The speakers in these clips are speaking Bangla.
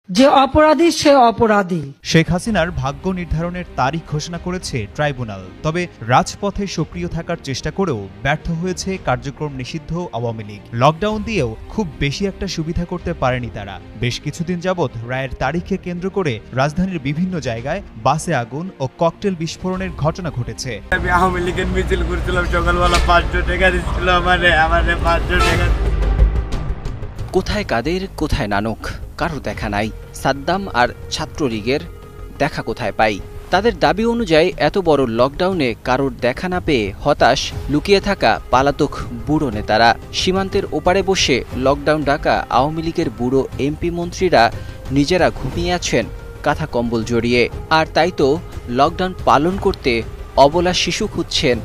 যে অপরাধী সে অপরাধী। শেখ হাসিনার ভাগ্য নির্ধারণের তারিখ ঘোষণা করেছে ট্রাইব্যুনাল। তবে রাজপথে সক্রিয় থাকার চেষ্টা করেও ব্যর্থ হয়েছে কার্যক্রম নিষিদ্ধ আওয়ামী লীগ। লকডাউন দিয়েও খুব বেশি একটা সুবিধা করতে পারেনি তারা। বেশ কিছুদিন যাবৎ রায়ের তারিখকে কেন্দ্র করে রাজধানীর বিভিন্ন জায়গায় বাসে আগুন ও ককটেল বিস্ফোরণের ঘটনা ঘটেছে। আমি আওয়ামী লীগের মিছিল করছিলাম, সকালবেলা 500 টাকা দিচ্ছিল আমারে 500 টাকা। কোথায় কাদের, কোথায় নানক, কারো দেখা নাই। সাদ্দাম আর ছাত্রলীগের দেখা কোথায় পাই? তাদের দাবি অনুযায়ী এত বড় লকডাউনে কারোর দেখা না পেয়ে হতাশ লুকিয়ে থাকা পালাতক বুড়ো নেতারা। সীমান্তের ওপারে বসে লকডাউন ডাকা আওয়ামী লীগের বুড়ো এমপি মন্ত্রীরা নিজেরা ঘুমিয়ে আছেন কাঁথা কম্বল জড়িয়ে। আর তাই তো লকডাউন পালন করতে অবলা শিশু খুঁজছেন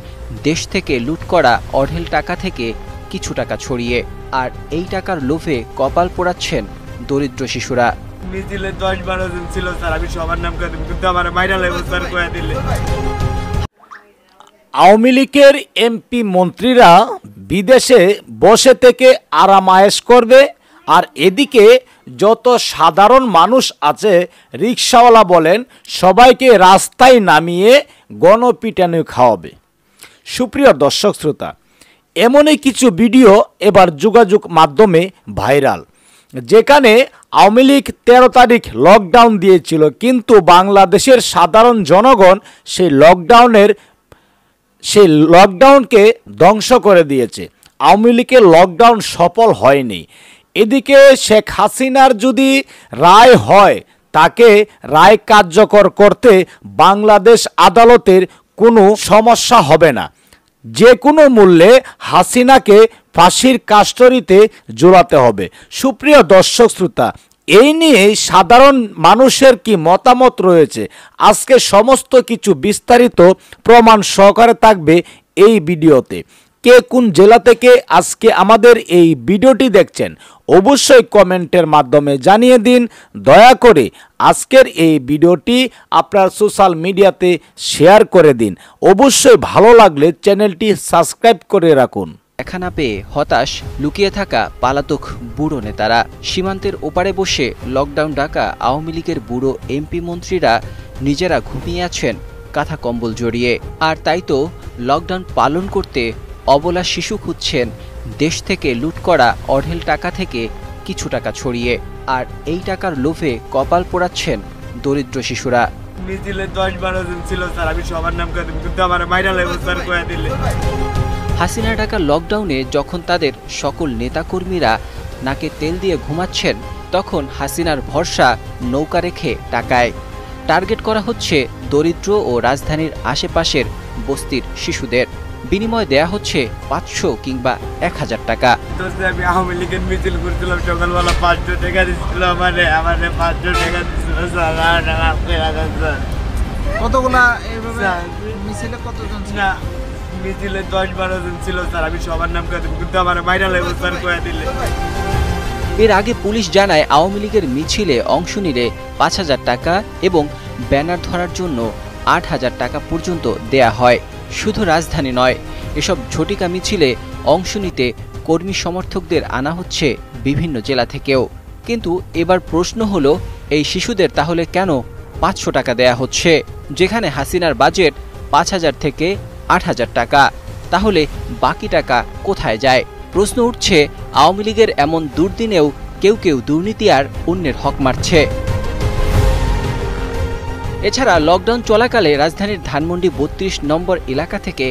দেশ থেকে লুট করা অঢেল টাকা থেকে কিছু টাকা ছড়িয়ে। আর এই টাকার লোভে কপাল পোড়াচ্ছেন দরিদ্র শিশুরা। মিছিলে 10-12 জন ছিল স্যার, আমি সবার নাম করে দিই, কিন্তু আমার মাইরা লাগবে স্যার কয়ে দিলে। আওয়ামী লীগের এমপি মন্ত্রীরা বিদেশে বসে থেকে আরামায়েশ করবে, আর এদিকে যত সাধারণ মানুষ আছে, রিকশাওয়ালা বলেন, সবাইকে রাস্তায় নামিয়ে গণপিটানি খাওয়াবে। সুপ্রিয় দর্শক শ্রোতা, এমনই কিছু ভিডিও এবার যোগাযোগ মাধ্যমে ভাইরাল, যেখানে আওয়ামী লীগ 13 তারিখ লকডাউন দিয়েছিল, কিন্তু বাংলাদেশের সাধারণ জনগণ সেই লকডাউনকে ধ্বংস করে দিয়েছে। আওয়ামী লীগের লকডাউন সফল হয়নি। এদিকে শেখ হাসিনার যদি রায় হয়, তাকে রায় কার্যকর করতে বাংলাদেশ আদালতের কোনো সমস্যা হবে না। যে কোনো মূল্যে হাসিনাকে ফাঁসির কাস্টরিতে জোড়াতে হবে। সুপ্রিয় দর্শক শ্রোতা, এই নিয়ে সাধারণ মানুষের কি মতামত রয়েছে, আজকে সমস্ত কিছু বিস্তারিত প্রমাণ সহকারে থাকবে এই ভিডিওতে। কে কোন জেলা থেকে আজকে আমাদের এই ভিডিওটি দেখছেন অবশ্যই কমেন্টের মাধ্যমে জানিয়ে দিন। দয়া করে আজকের এই ভিডিওটি আপনার সোশ্যাল মিডিয়াতে শেয়ার করে দিন। অবশ্যই ভালো লাগলে চ্যানেলটি সাবস্ক্রাইব করে রাখুন। দেখা না পেয়ে হতাশ লুকিয়ে থাকা পালাতক বুড়ো নেতারা। সীমান্তের ওপারে বসে লকডাউন ডাকা আওয়ামী লীগের বুড়ো এমপি মন্ত্রীরা নিজেরা ঘুমিয়ে আছেন কাঁথা কম্বল জড়িয়ে। আর তাই তো লকডাউন পালন করতে অবলা শিশু খুঁজছেন দেশ থেকে লুট করা অঢেল টাকা থেকে কিছু টাকা ছড়িয়ে। আর এই টাকার লোভে কপাল পোড়াচ্ছেন দরিদ্র শিশুরা। মিছিলে 10-12 জন ছিল স্যার, আমি সবার নাম করে দিই, কিন্তু আমার মাইরা লাগবে স্যার কয়ে দিলে। হাসিনা টাকা লকডাউনে যখন তাদের সকল নেতাকর্মীরা নাকে তেল দিয়ে ঘুমাচ্ছেন, তখন হাসিনার ভরসা নৌকা রেখে টাকায় টার্গেট করা হচ্ছে দরিদ্র ও রাজধানীর আশেপাশের বস্তির শিশুদের। বিনিময় দেয়া হচ্ছে 500 কিংবা 1000 টাকা। আমি আওয়ামী লীগের মিছিল করছিলাম, সকালবেলা 500 টাকা দিচ্ছিল আমারে 500 টাকা দিচ্ছিল স্যার। কতগুলা মিছিলে কতজন ছিল? মিছিলে 10-12 জন ছিল স্যার, আমি সবার নাম করে দিই, কিন্তু আমার মাইরা লাগবে স্যার কয়ে দিলে। এর আগে পুলিশ জানায় আওয়ামী লীগের মিছিলে অংশ নিলে 5000 টাকা এবং ব্যানার ধরার জন্য 8000 টাকা পর্যন্ত দেয়া হয়। শুধু রাজধানী নয়, এসব ঝটিকা মিছিলে অংশ নিতে কর্মী সমর্থকদের আনা হচ্ছে বিভিন্ন জেলা থেকেও। কিন্তু এবার প্রশ্ন হলো, এই শিশুদের তাহলে কেন 500 টাকা দেয়া হচ্ছে, যেখানে হাসিনার বাজেট 5000 থেকে 8000 টাকা? তাহলে বাকি টাকা কোথায় যায়? প্রশ্ন উঠছে, আওয়ামী লীগের এমন দুর্দিনেও কেউ কেউ দুর্নীতি আর অন্যের হক মারছে। এছাড়া লকডাউন চলাকালে রাজধানীর ধানমন্ডি 32 নম্বর এলাকা থেকে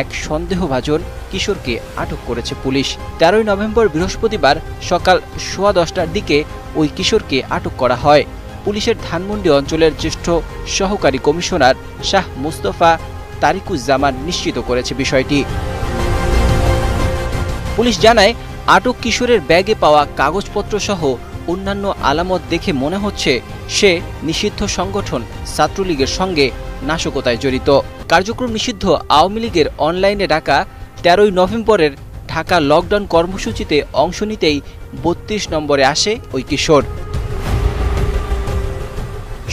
এক সন্দেহভাজন কিশোরকে আটক করেছে পুলিশ। 13 নভেম্বর বৃহস্পতিবার সকাল 10:15টার দিকে ওই কিশোরকে আটক করা হয়। পুলিশের ধানমন্ডি অঞ্চলের জ্যেষ্ঠ সহকারী কমিশনার শাহ মুস্তফা তারিকুজ্জামান নিশ্চিত করেছে বিষয়টি। পুলিশ জানায়, আটক কিশোরের ব্যাগে পাওয়া কাগজপত্র সহ অন্যান্য আলামত দেখে মনে হচ্ছে সে নিষিদ্ধ সংগঠন ছাত্রলীগের সঙ্গে নাশকতায় জড়িত। কার্যক্রম নিষিদ্ধ আওয়ামী লীগের অনলাইনে ডাকা 13 নভেম্বরের ঢাকা লকডাউন কর্মসূচিতে অংশ নিতেই 32 নম্বরে আসে ওই কিশোর।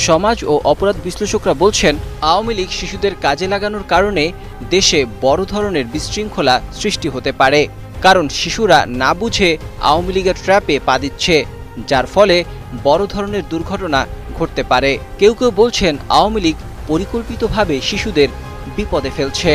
সমাজ ও অপরাধ বিশ্লেষকরা বলছেন, আওয়ামী লীগ শিশুদের কাজে লাগানোর কারণে দেশে বড় ধরনের বিশৃঙ্খলা সৃষ্টি হতে পারে। কারণ শিশুরা না বুঝে আওয়ামী লীগের ট্র্যাপে পা দিচ্ছে, যার ফলে বড় ধরনের দুর্ঘটনা ঘটতে পারে। কেউ কেউ বলছেন আওয়ামী লীগ পরিকল্পিতভাবে শিশুদের বিপদে ফেলছে।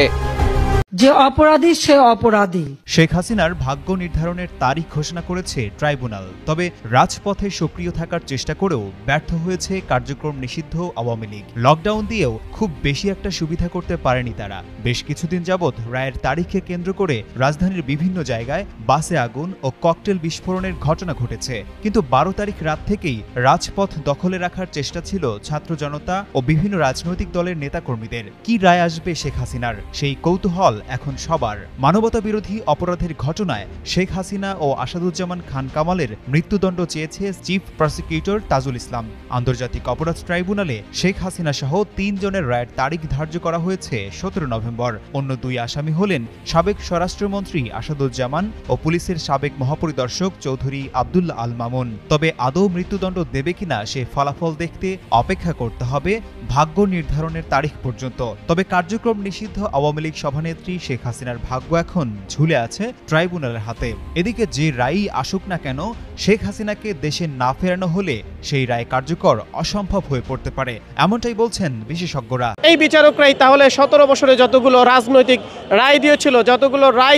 যে অপরাধী সে অপরাধী। শেখ হাসিনার ভাগ্য নির্ধারণের তারিখ ঘোষণা করেছে ট্রাইব্যুনাল, তবে রাজপথে সক্রিয় থাকার চেষ্টা করেও ব্যর্থ হয়েছে কার্যক্রম নিষিদ্ধ আওয়ামী লীগ। লকডাউন দিয়েও খুব বেশি একটা সুবিধা করতে পারেনি তারা। বেশ কিছুদিন যাবৎ রায়ের তারিখকে কেন্দ্র করে রাজধানীর বিভিন্ন জায়গায় বাসে আগুন ও ককটেল বিস্ফোরণের ঘটনা ঘটেছে। কিন্তু 12 তারিখ রাত থেকেই রাজপথ দখলে রাখার চেষ্টা ছিল ছাত্র জনতা ও বিভিন্ন রাজনৈতিক দলের নেতাকর্মীদের। কি রায় আসবে শেখ হাসিনার, সেই কৌতূহল এখন সবার। মানবতা বিরোধী অপরাধের ঘটনায় শেখ হাসিনা ও আসাদুজ্জামান খান কামালের মৃত্যুদণ্ড চেয়েছে চিফ প্রসিকিউটর তাজুল ইসলাম। আন্তর্জাতিক অপরাধ ট্রাইব্যুনালে শেখ হাসিনা সহ 3 জনের রায়ের তারিখ ধার্য করা হয়েছে 17 নভেম্বর। অন্য 2 আসামি হলেন সাবেক স্বরাষ্ট্রমন্ত্রী আসাদুজ্জামান ও পুলিশের সাবেক মহাপরিদর্শক চৌধুরী আব্দুল্লাহ আল মামুন। তবে আদৌ মৃত্যুদণ্ড দেবে কিনা সে ফলাফল দেখতে অপেক্ষা করতে হবে ভাগ্য নির্ধারণের তারিখ পর্যন্ত। তবে কার্যক্রম নিষিদ্ধ আওয়ামী লীগ সভানেত্রী শেখ হাসিনার ভাগ্য এখন ঝুলে আছে ট্রাইব্যুনালের হাতে। এদিকে যে রায়ই আসুক না কেন, শেখ হাসিনাকে দেশে না ফেরানো হলে সেই রায় কার্যকর অসম্ভব হয়ে পড়তে পারে, এমনটাই বলছেন বিশেষজ্ঞরা। এই বিচারকরাই তাহলে 17 বছরে যতগুলো রাজনৈতিক রায়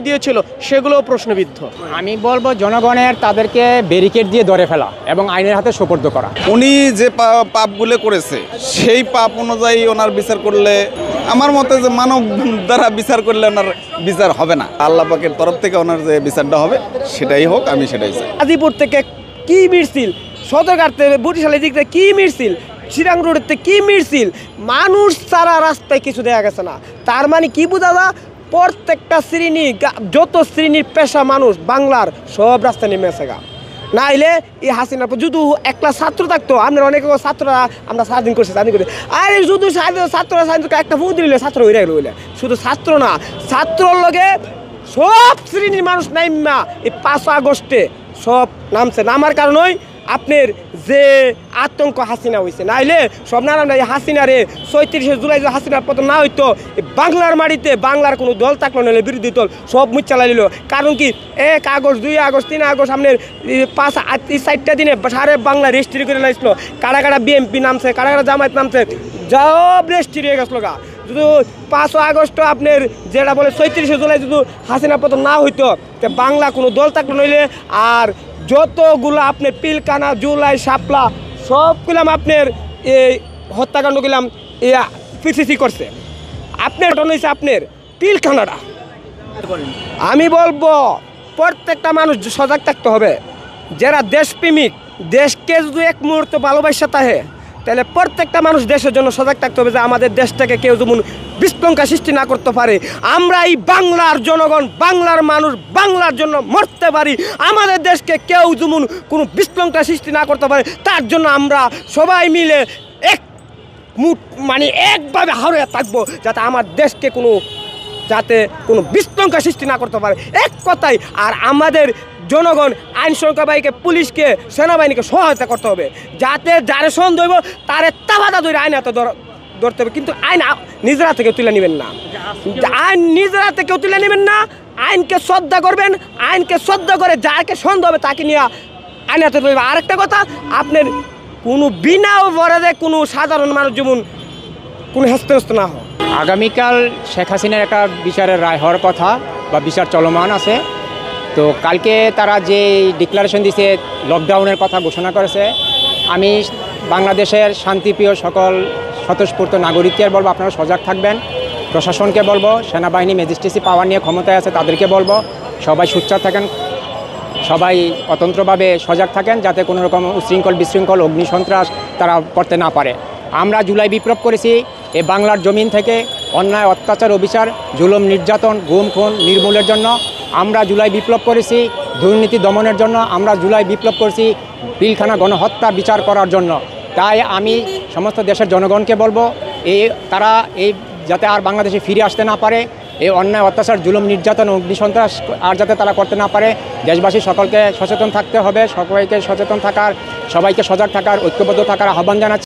দিয়েছিল সেগুলো প্রশ্নবিদ্ধ। আমি বলবো জনগণের তাদেরকে ব্যারিকেড দিয়ে ধরে ফেলা এবং আইনের হাতে সোপর্দ করা। উনি যে পাপগুলো করেছে সেই পাপ অনুযায়ী ওনার বিচার করলে, আমার মতে যে মানব দ্বারা বিচার করলে ওনার বিচার হবে না। আল্লাহ পাকের তরফ থেকে ওনার যে বিচারটা হবে সেটাই হোক, আমি সেটাই চাই। গাজীপুর থেকে কি মিছিল, সদরঘাট থেকে বরিশালের দিক থেকে কি মিছিল, চিরাং রোডের থেকে কি মিছিল, মানুষ ছাড়া রাস্তায় কিছু দেখা গেছে না। তার মানে কি বোঝা যায়, প্রত্যেকটা শ্রেণী, যত শ্রেণীর পেশা মানুষ বাংলার সব রাস্তায় নেমে আসে গা। নাইলে এই হাসিনার যদি একটা ছাত্র থাকতো, আপনার অনেক ছাত্ররা আমরা স্বাধীন করছি আরে শুধু ছাত্ররা একটা ভূত দিলে ছাত্র হয়ে গেল। শুধু ছাত্র না, ছাত্রর লগে সব শ্রেণীর মানুষ নাইমা এই 5 আগস্টে সব নামছে। নামার কারণেই আপনার যে আতঙ্ক হাসিনা হয়েছে, নাইলে সব নাম না। হাসিনারে 36 জুলাই যে হাসিনার পতন না হইতো, বাংলার মাটিতে বাংলার কোনো দল থাকলো না, বিরোধী দল সব মুখ চালাইল। কারণ কি 1 আগস্ট 2 আগস্ট 3 আগস্ট আপনার 5-4টা দিনে সারে বাংলা রেজিস্ট্রি করে লাইছিল। কারা কারা বিএমপি নামছে, কারা কারা জামায়াত নামছে, সব রেজিস্ট্রি হয়ে গেছিল গা। শুধু 5 আগস্ট আপনার যেটা বলে 36 জুলাই যদি হাসিনা পতন না হইতো, বাংলা কোনো দল থাকলো নইলে। আর যতগুলো আপনার পিলকানা, জুলাই, শাপলা সবগুলাম আপনার এই হত্যাকাণ্ড গেলাম পিসিসি করছে। আপনার ঘটনা হয়েছে আপনার পিলকানাটা। আমি বলবো প্রত্যেকটা মানুষ সজাগ থাকতে হবে। যারা দেশপ্রেমিক, দেশকে যদি এক মুহূর্ত ভালোবাসা থাকে, তাহলে প্রত্যেকটা মানুষ দেশের জন্য সজাগ থাকতে হবে যে আমাদের দেশটাকে কেউ যেমন বিশৃঙ্খলা সৃষ্টি না করতে পারে। আমরা এই বাংলার জনগণ, বাংলার মানুষ বাংলার জন্য মরতে পারি। আমাদের দেশকে কেউ যেমন কোনো বিশৃঙ্খলা সৃষ্টি না করতে পারে, তার জন্য আমরা সবাই মিলে একভাবে হারিয়ে থাকবো, যাতে আমার দেশকে যাতে কোনো বিশৃঙ্খলা সৃষ্টি না করতে পারে, এক কথাই। আর আমাদের জনগণ আইন শৃঙ্খলা বাহিনীকে, পুলিশকে, সেনাবাহিনীকে সহায়তা করতে হবে, যাতে যারে সন্দেহ হইব তারে তাবাদা ধরে আইন হাতে ধরতে হবে। কিন্তু আইন নিজেরা থেকে তুলে নেবেন না, আইন নিজেরা থেকে তুলে নেবেন না। আইনকে শ্রদ্ধা করবেন, আইনকে শ্রদ্ধা করে যাকে সন্দেহ হবে তাকে নিয়ে আইন হাতে তুলে। আরেকটা কথা, আপনার কোনো বিনা অপরাধে কোনো সাধারণ মানুষ যেমন কোনো হেস্তনেস্ত না হয়। আগামীকাল শেখ হাসিনার একটা বিচারের রায় হওয়ার কথা বা বিচার চলমান আছে। তো কালকে তারা যে ডিক্লারেশন দিয়েছে, লকডাউনের কথা ঘোষণা করেছে, আমি বাংলাদেশের শান্তিপ্রিয় সকল স্বতঃস্ফূর্ত নাগরিককে বলবো আপনারা সজাগ থাকবেন। প্রশাসনকে বলবো, সেনাবাহিনী ম্যাজিস্ট্রেসি পাওয়ার নিয়ে ক্ষমতায় আছে তাদেরকে বলবো সবাই সোচ্চার থাকেন, সবাই অতন্ত্রভাবে সজাগ থাকেন, যাতে কোনো রকম উশৃঙ্খল বিশৃঙ্খল অগ্নিসন্ত্রাস তারা করতে না পারে। আমরা জুলাই বিপ্লব করেছি এই বাংলার জমিন থেকে অন্যায়, অত্যাচার, অবিচার, জুলুম, নির্যাতন, গুম, খুন নির্মূলের জন্য। আমরা জুলাই বিপ্লব করেছি দুর্নীতি দমনের জন্য। আমরা জুলাই বিপ্লব করেছি পিলখানা গণহত্যা বিচার করার জন্য। তাই আমি সমস্ত দেশের জনগণকে বলবো তারা যাতে আর বাংলাদেশে ফিরে আসতে না পারে, এই অন্যায়, অত্যাচার, জুলুম, নির্যাতন, অগ্নিসন্ত্রাস আর যাতে তারা করতে না পারে। দেশবাসী সকলকে সচেতন থাকতে হবে, সবাইকে সচেতন থাকার, সবাইকে সজাগ থাকার, ঐক্যবদ্ধ থাকার আহ্বান জানাচ্ছি।